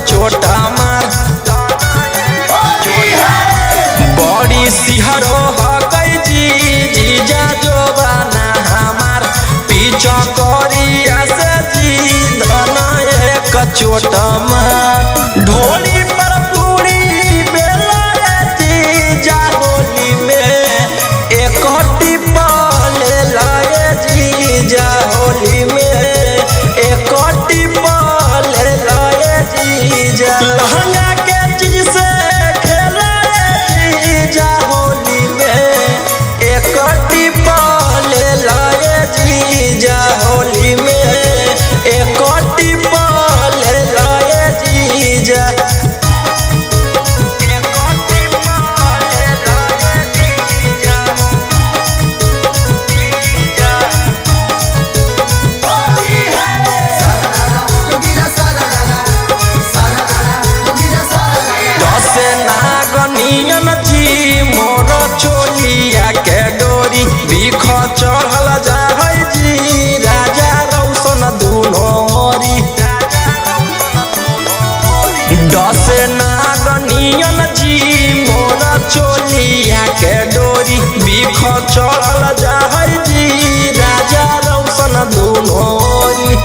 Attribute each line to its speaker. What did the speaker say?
Speaker 1: छोटा मार बड़ी सिहरो हकई जीजा जोबाना हमार पीछा करिया से जी धना एक छोटा मार ढोली पर पूरी बेला जीजा होली में एक टिप्पा ले लाए जीजा होली में एक टिप्पा ले लाए जीजा लहंगा के चीज से खेलाए जीजा होली में एक टिप्पा ले लाए जीजा होली में एक टिप्पा ले लाए जीजा चोलिया के डोरी बीख चढ़ल जाहै जी राजा रौशन दुनोरी दस नागनियन जी मोर चोलिया के डोरी बीख चढ़ल जाहै जी राजा रौशन दुनोरी